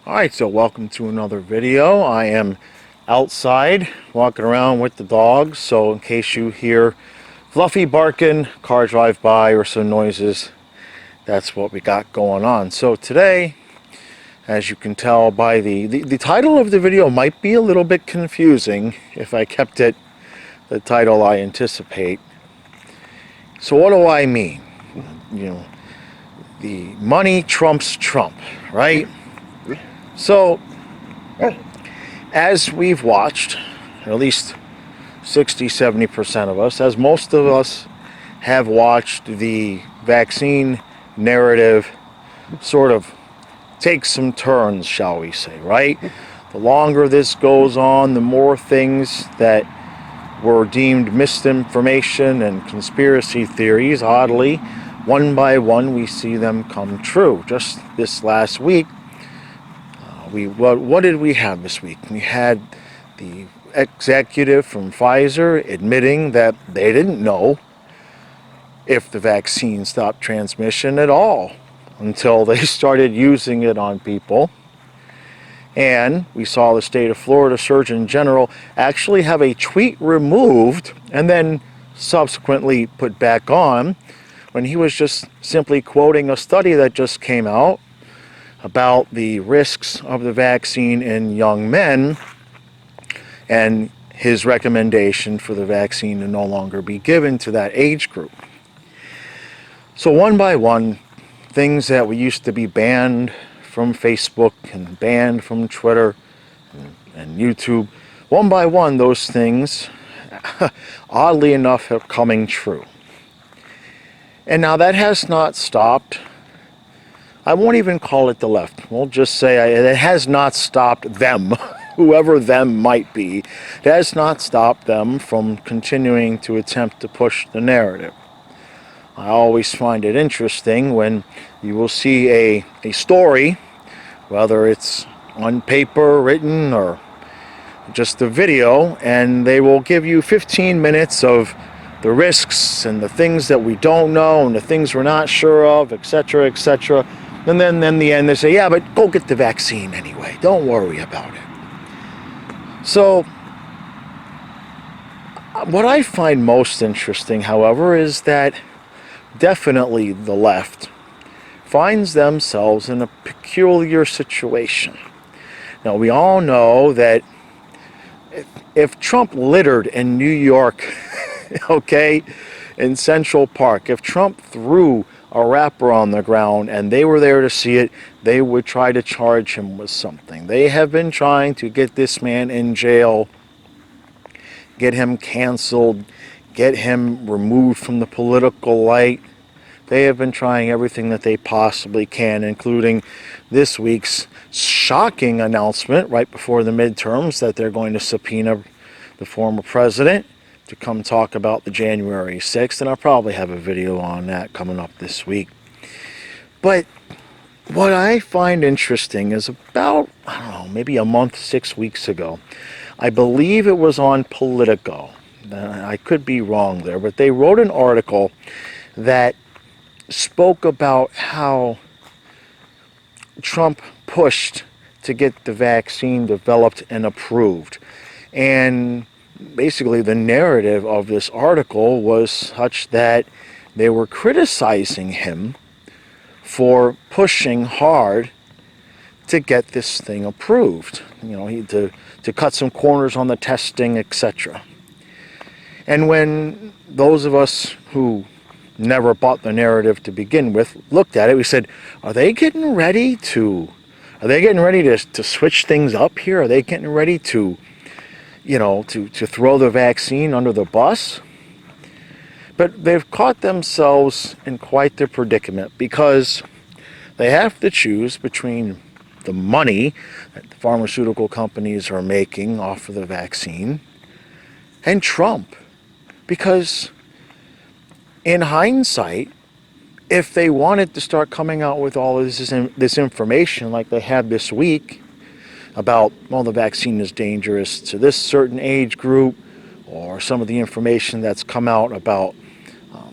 Alright, so welcome to another video. I am outside walking around with the dogs, so in case you hear Fluffy barking, car drive by, or some noises, that's what we got going on. So today, as you can tell by the title of the video might be a little bit confusing if I kept it the title I anticipate. So what do I mean? You know, the money trumps Trump, right? So, as we've watched, at least 60-70% of us, as most of us have watched the vaccine narrative sort of take some turns, shall we say, right? The longer this goes on, the more things that were deemed misinformation and conspiracy theories, oddly, one by one we see them come true. Just this last week, what did we have this week? We had the executive from Pfizer admitting that they didn't know if the vaccine stopped transmission at all until they started using it on people. And we saw the state of Florida Surgeon General actually have a tweet removed and then subsequently put back on when he was just simply quoting a study that just came out about the risks of the vaccine in young men and his recommendation for the vaccine to no longer be given to that age group. So one by one, things that we used to be banned from Facebook and banned from Twitter and YouTube, one by one those things, oddly enough, are coming true. And now that has not stopped. I won't even call it the left. We'll just say it has not stopped them, whoever them might be. It has not stopped them from continuing to attempt to push the narrative. I always find it interesting when you will see a story, whether it's on paper, written, or just a video, and they will give you 15 minutes of the risks and the things that we don't know and the things we're not sure of, etc., etc., and then in the end they say, yeah, but go get the vaccine anyway. Don't worry about it. So, what I find most interesting, however, is that definitely the left finds themselves in a peculiar situation. Now, we all know that if Trump littered in New York, okay, in Central Park, if Trump threw a wrapper on the ground and they were there to see it, they would try to charge him with something. They have been trying to get this man in jail, get him canceled, get him removed from the political light. They have been trying everything that they possibly can, including this week's shocking announcement right before the midterms that they're going to subpoena the former president to come talk about the January 6th, and I'll probably have a video on that coming up this week. But what I find interesting is about, I don't know, maybe a month, 6 weeks ago, I believe it was on Politico. I could be wrong there, but they wrote an article that spoke about how Trump pushed to get the vaccine developed and approved. And basically the narrative of this article was such that they were criticizing him for pushing hard to get this thing approved, to cut some corners on the testing, etc. And when those of us who never bought the narrative to begin with looked at it, we said, are they getting ready to switch things up here? Are they getting ready to throw the vaccine under the bus? But they've caught themselves in quite the predicament because they have to choose between the money that the pharmaceutical companies are making off of the vaccine and Trump. Because in hindsight, if they wanted to start coming out with all of this information like they had this week, about, well, the vaccine is dangerous to this certain age group, or some of the information that's come out about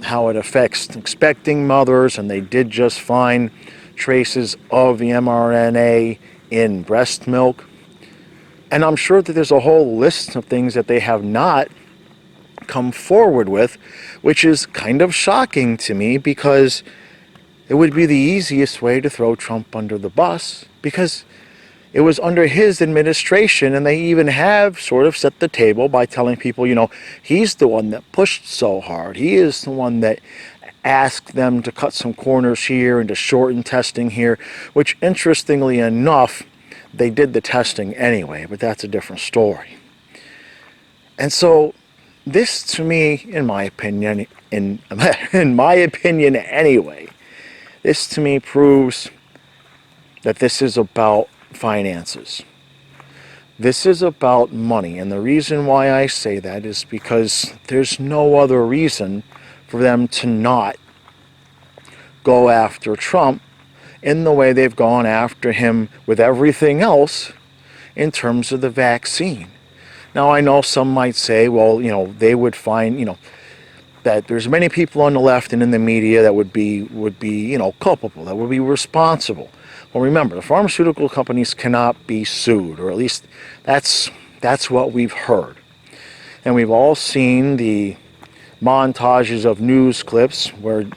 how it affects expecting mothers, and they did just find traces of the mRNA in breast milk. And I'm sure that there's a whole list of things that they have not come forward with, which is kind of shocking to me, because it would be the easiest way to throw Trump under the bus, because it was under his administration, and they even have sort of set the table by telling people, he's the one that pushed so hard. He is the one that asked them to cut some corners here and to shorten testing here, which, interestingly enough, they did the testing anyway, but that's a different story. And so this, to me, in my opinion, in my opinion anyway, this to me proves that this is about finances. This is about money. And the reason why I say that is because there's no other reason for them to not go after Trump in the way they've gone after him with everything else in terms of the vaccine. Now, I know some might say, well, they would find, that there's many people on the left and in the media that would be culpable, that would be responsible. Well, remember, the pharmaceutical companies cannot be sued, or at least that's what we've heard. And we've all seen the montages of news clips where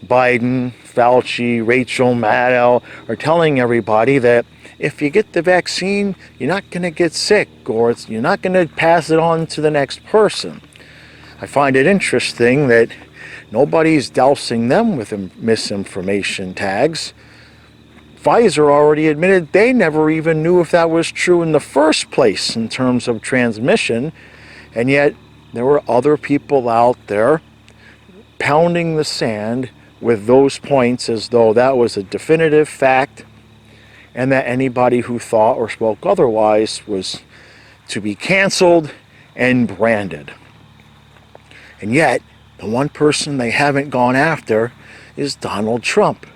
Biden, Fauci, Rachel Maddow are telling everybody that if you get the vaccine, you're not going to get sick, or you're not going to pass it on to the next person. I find it interesting that nobody's dousing them with misinformation tags. Pfizer already admitted they never even knew if that was true in the first place in terms of transmission, and yet there were other people out there pounding the sand with those points as though that was a definitive fact, and that anybody who thought or spoke otherwise was to be canceled and branded. And yet, the one person they haven't gone after is Donald Trump.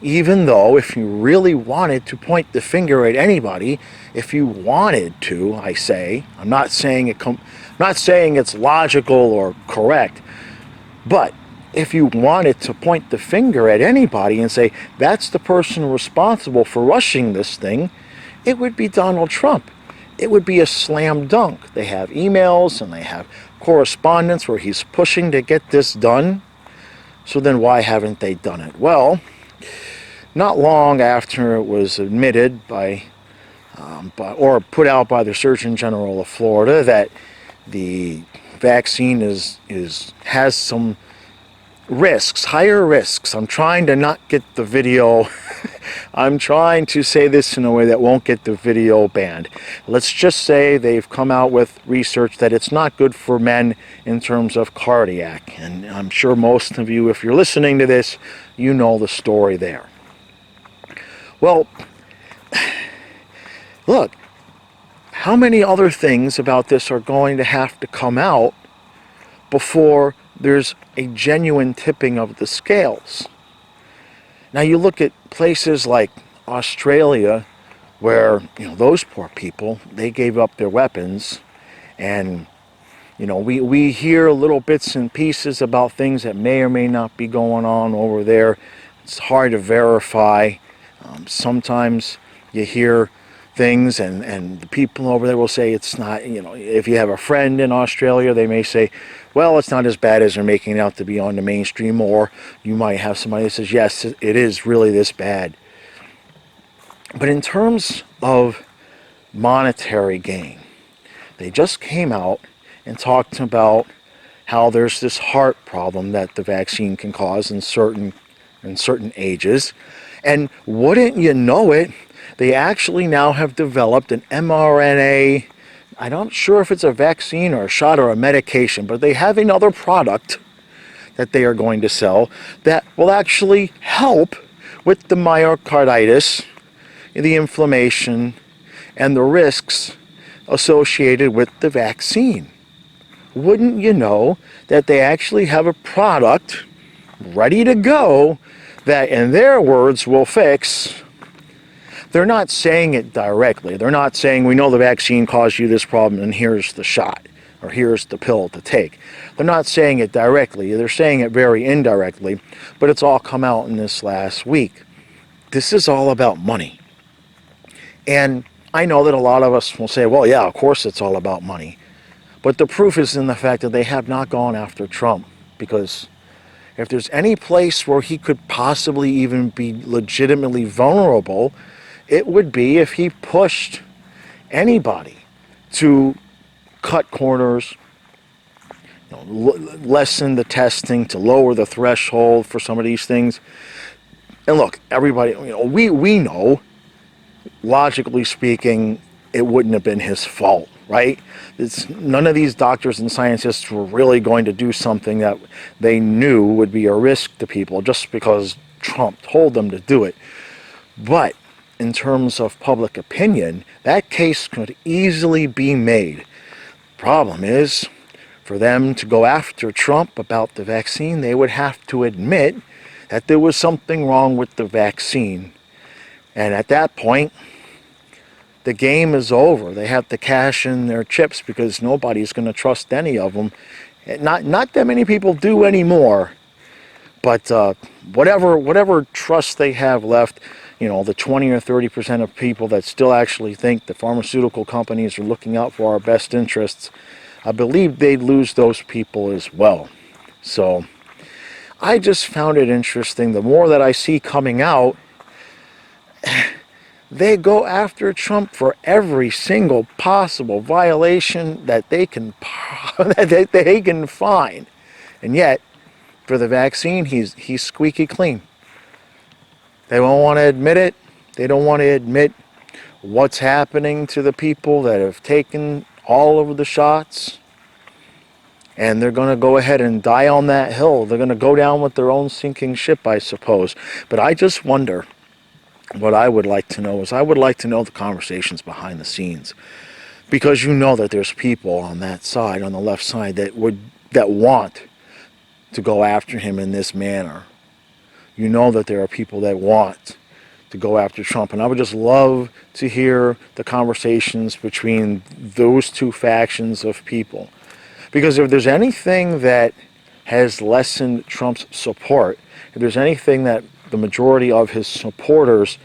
Even though, if you really wanted to point the finger at anybody, if you wanted to, I say, I'm not saying it's logical or correct, but if you wanted to point the finger at anybody and say, that's the person responsible for rushing this thing, it would be Donald Trump. It would be a slam dunk. They have emails and they have correspondence where he's pushing to get this done. So then why haven't they done it? Well, not long after it was admitted or put out by the Surgeon General of Florida that the vaccine has some risks, higher risks. I'm trying to not get the video. I'm trying to say this in a way that won't get the video banned. Let's just say they've come out with research that it's not good for men in terms of cardiac. And I'm sure most of you, if you're listening to this, you know the story there. Well, look, how many other things about this are going to have to come out before there's a genuine tipping of the scales? Now you look at places like Australia where, those poor people, they gave up their weapons, and, we hear little bits and pieces about things that may or may not be going on over there. It's hard to verify. Sometimes you hear things and the people over there will say it's not, if you have a friend in Australia, they may say, well, it's not as bad as they're making it out to be on the mainstream, or you might have somebody that says, yes, it is really this bad. But in terms of monetary gain, they just came out and talked about how there's this heart problem that the vaccine can cause in certain ages. And wouldn't you know it, they actually now have developed an mRNA, I'm not sure if it's a vaccine or a shot or a medication, but they have another product that they are going to sell that will actually help with the myocarditis, the inflammation, and the risks associated with the vaccine. Wouldn't you know that they actually have a product ready to go that, in their words, will fix. They're not saying it directly. They're not saying, we know the vaccine caused you this problem and here's the shot, or here's the pill to take. They're not saying it directly. They're saying it very indirectly, but it's all come out in this last week. This is all about money. And I know that a lot of us will say, well, yeah, of course it's all about money. But the proof is in the fact that they have not gone after Trump, because if there's any place where he could possibly even be legitimately vulnerable, it would be if he pushed anybody to cut corners, lessen the testing, to lower the threshold for some of these things. And look, everybody, we know, logically speaking, it wouldn't have been his fault, right? None of these doctors and scientists were really going to do something that they knew would be a risk to people just because Trump told them to do it. But in terms of public opinion, that case could easily be made. Problem is, for them to go after Trump about the vaccine, they would have to admit that there was something wrong with the vaccine. And at that point, the game is over. They have to cash in their chips because nobody's going to trust any of them. Not that many people do anymore, but whatever trust they have left, the 20 or 30% of people that still actually think the pharmaceutical companies are looking out for our best interests, I believe they'd lose those people as well. So I just found it interesting. The more that I see coming out, they go after Trump for every single possible violation that they can that they can find, and yet for the vaccine, he's squeaky clean. They won't want to admit it. They don't want to admit what's happening to the people that have taken all of the shots, and they're going to go ahead and die on that hill. They're going to go down with their own sinking ship, I suppose. But I just wonder. What I would like to know is, I would like to know the conversations behind the scenes, because that there's people on that side, on the left side, that want to go after him in this manner. That there are people that want to go after Trump, and I would just love to hear the conversations between those two factions of people, because if there's anything that has lessened Trump's support, if there's anything that the majority of his supporters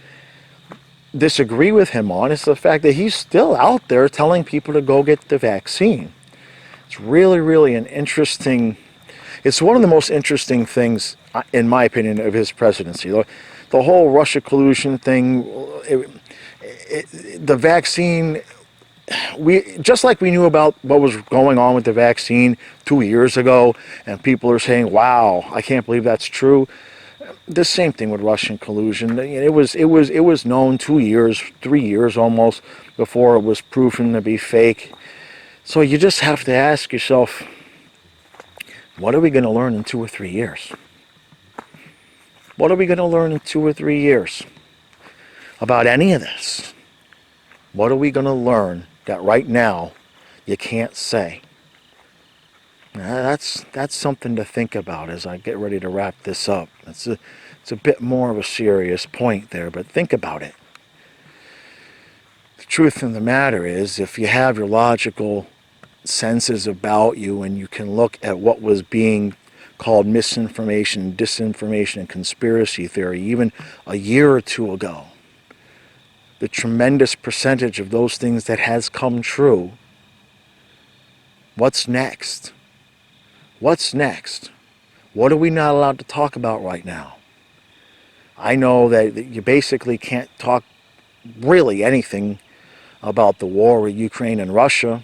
disagree with him on, is the fact that he's still out there telling people to go get the vaccine. It's really, really it's one of the most interesting things, in my opinion, of his presidency. The whole Russia collusion thing, the vaccine, just like we knew about what was going on with the vaccine 2 years ago, and people are saying, wow, I can't believe that's true. The same thing with Russian collusion. It was known 2 years, 3 years almost, before it was proven to be fake. So you just have to ask yourself, what are we going to learn in 2 or 3 years? What are we going to learn in 2 or 3 years about any of this? What are we going to learn that right now you can't say? That's something to think about as I get ready to wrap this up. It's a bit more of a serious point there, but think about it. The truth of the matter is, if you have your logical senses about you and you can look at what was being called misinformation, disinformation, and conspiracy theory even a year or two ago, the tremendous percentage of those things that has come true, what's next? What's next? What are we not allowed to talk about right now? I know that you basically can't talk really anything about the war with Ukraine and Russia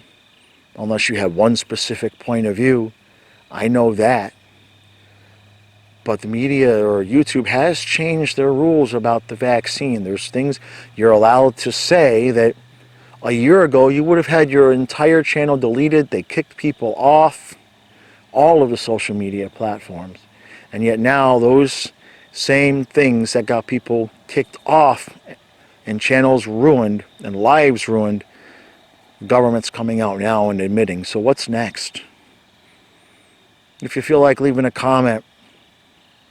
unless you have one specific point of view. I know that. But the media or YouTube has changed their rules about the vaccine. There's things you're allowed to say that a year ago you would have had your entire channel deleted. They kicked people off all of the social media platforms. And yet now those same things that got people kicked off and channels ruined and lives ruined, government's coming out now and admitting. So what's next? If you feel like leaving a comment,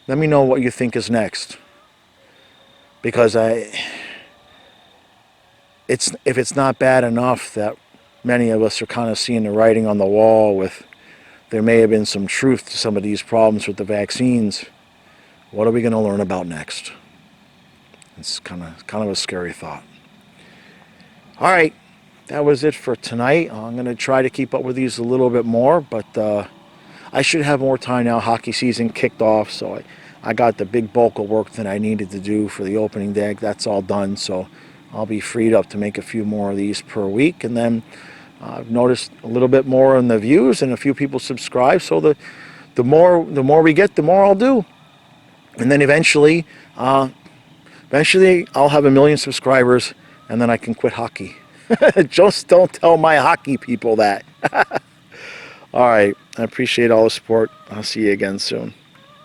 let me know what you think is next. Because if it's not bad enough that many of us are kind of seeing the writing on the wall with there may have been some truth to some of these problems with the vaccines, what are we going to learn about next? It's kind of a scary thought. All right, that was it for tonight. I'm going to try to keep up with these a little bit more, but I should have more time now. Hockey season kicked off, so I got the big bulk of work that I needed to do for the opening day. That's all done, so I'll be freed up to make a few more of these per week. And then I've noticed a little bit more in the views, and a few people subscribe. So the more we get, the more I'll do. And then eventually I'll have 1 million subscribers, and then I can quit hockey. Just don't tell my hockey people that. All right, I appreciate all the support. I'll see you again soon.